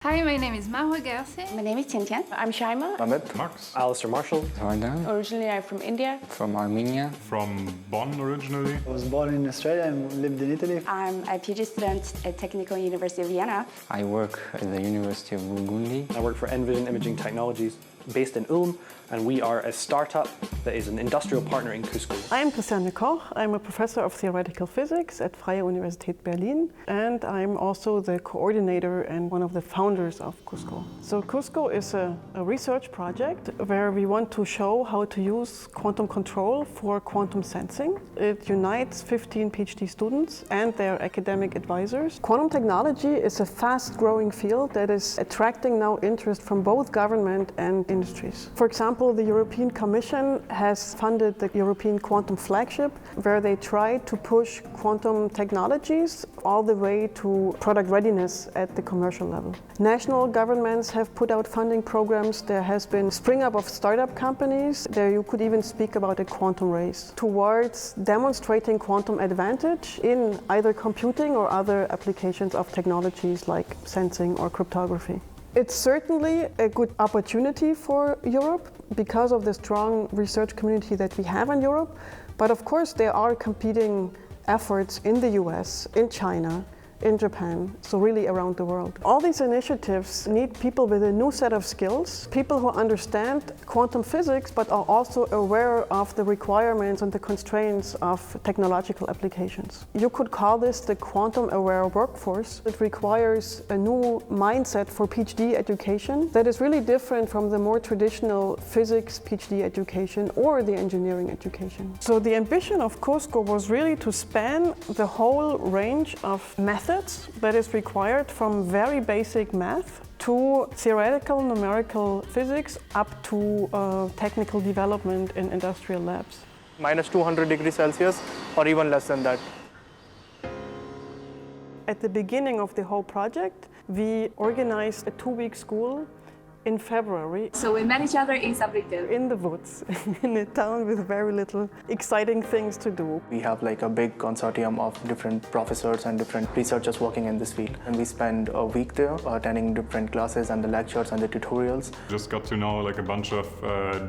Hi, my name is Mahua Gersi. My name is Tian. I'm Shaima. Ahmed. Max. Alistair Marshall. Jordan. Originally, I'm from India. From Armenia. From Bonn originally. I was born in Australia and lived in Italy. I'm a PhD student at Technical University of Vienna. I work at the University of Burgundy. I work for Nvision Imaging Technologies based in Ulm, and we are a startup that is an industrial partner in QuSCo. I'm Christiane Koch. I'm a professor of theoretical physics at Freie Universität Berlin, and I'm also the coordinator and one of the founders of QuSCo. So QuSCo is a research project where we want to show how to use quantum control for quantum sensing. It unites 15 PhD students and their academic advisors. Quantum technology is a fast-growing field that is attracting now interest from both government and industries. For example, the European Commission has funded the European Quantum Flagship, where they try to push quantum technologies all the way to product readiness at the commercial level. National governments have put out funding programs. There has been spring up of startup companies. There you could even speak about a quantum race towards demonstrating quantum advantage in either computing or other applications of technologies like sensing or cryptography. It's certainly a good opportunity for Europe because of the strong research community that we have in Europe. But of course, there are competing efforts in the US, in China, in Japan, so really around the world. All these initiatives need people with a new set of skills, people who understand quantum physics but are also aware of the requirements and the constraints of technological applications. You could call this the quantum-aware workforce. It requires a new mindset for PhD education that is really different from the more traditional physics PhD education or the engineering education. So the ambition of QuSCo was really to span the whole range of methods that is required from very basic math to theoretical numerical physics up to technical development in industrial labs. Minus 200 degrees Celsius or even less than that. At the beginning of the whole project, we organized a 2-week school in February. So we met each other in Saarbrücken. In the woods, in a town with very little exciting things to do. We have like a big consortium of different professors and different researchers working in this field. And we spend a week there attending different classes and the lectures and the tutorials. Just got to know like a bunch of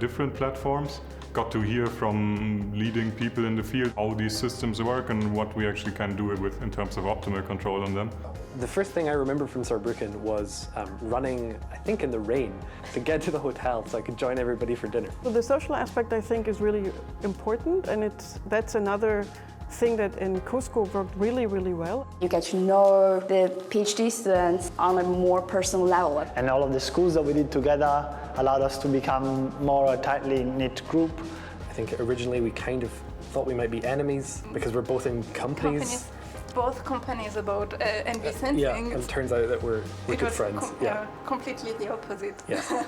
different platforms. Got to hear from leading people in the field how these systems work and what we actually can do with in terms of optimal control on them. The first thing I remember from Saarbrücken was running, I think in the rain, to get to the hotel so I could join everybody for dinner. So the social aspect I think is really important, and that's another thing that in QuSCo worked really, really well. You get to know the PhD students on a more personal level. And all of the schools that we did together allowed us to become more a tightly knit group. I think originally we kind of thought we might be enemies because we're both in companies. Both companies about NV sensing. Yeah, and it turns out that we're good friends. Completely the opposite. Yeah.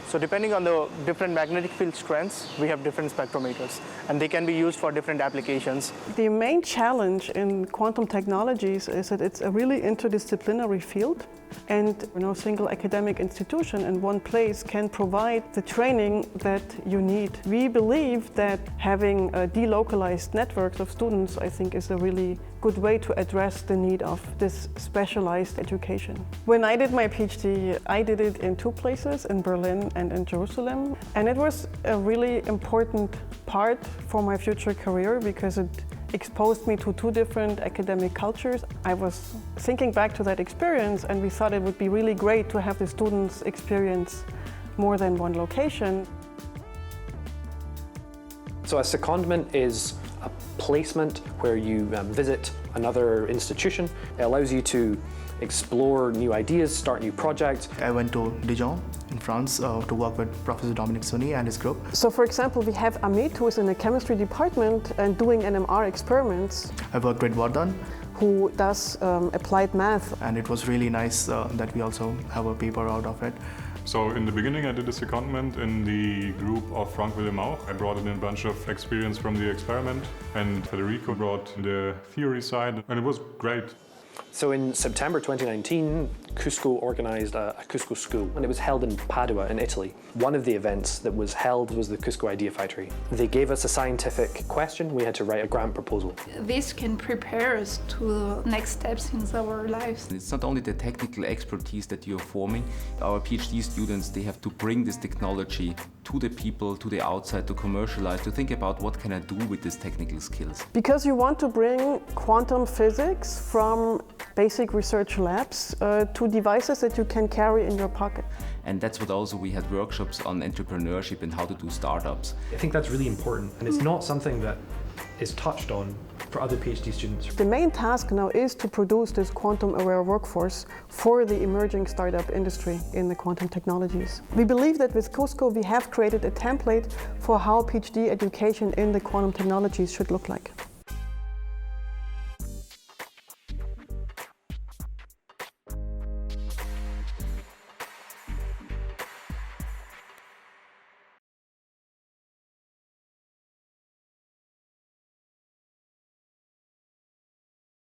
So depending on the different magnetic field strengths, we have different spectrometers, and they can be used for different applications. The main challenge in quantum technologies is that it's a really interdisciplinary field, and no single academic institution in one place can provide the training that you need. We believe that having delocalized networks of students, I think, is a really good way to address the need of this specialized education. When I did my PhD, I did it in 2 places, in Berlin and in Jerusalem. And it was a really important part for my future career because it exposed me to 2 different academic cultures. I was thinking back to that experience, and we thought it would be really great to have the students experience more than one location. So a secondment is a placement where you visit another institution. It allows you to explore new ideas, start new projects. I went to Dijon in France to work with Professor Dominique Sonny and his group. So for example, we have Amit, who is in the chemistry department and doing NMR experiments. I worked with Wardan, who does applied math. and it was really nice that we also have a paper out of it. So in the beginning I did a secondment in the group of Frank Willem Auch. I brought in a bunch of experience from the experiment, and Federico brought the theory side, and it was great. So in September 2019, QuSCo organised a QuSCo School, and it was held in Padua in Italy. One of the events that was held was the QuSCo Idea Factory. They gave us a scientific question. We had to write a grant proposal. This can prepare us to next steps in our lives. It's not only the technical expertise that you're forming. Our PhD students, they have to bring this technology to the people, to the outside, to commercialize, to think about what can I do with these technical skills. Because you want to bring quantum physics from basic research labs to devices that you can carry in your pocket. And that's what also we had workshops on entrepreneurship and how to do startups. I think that's really important, and it's not something that is touched on for other PhD students. The main task now is to produce this quantum-aware workforce for the emerging startup industry in the quantum technologies. We believe that with QuSCo we have created a template for how PhD education in the quantum technologies should look like.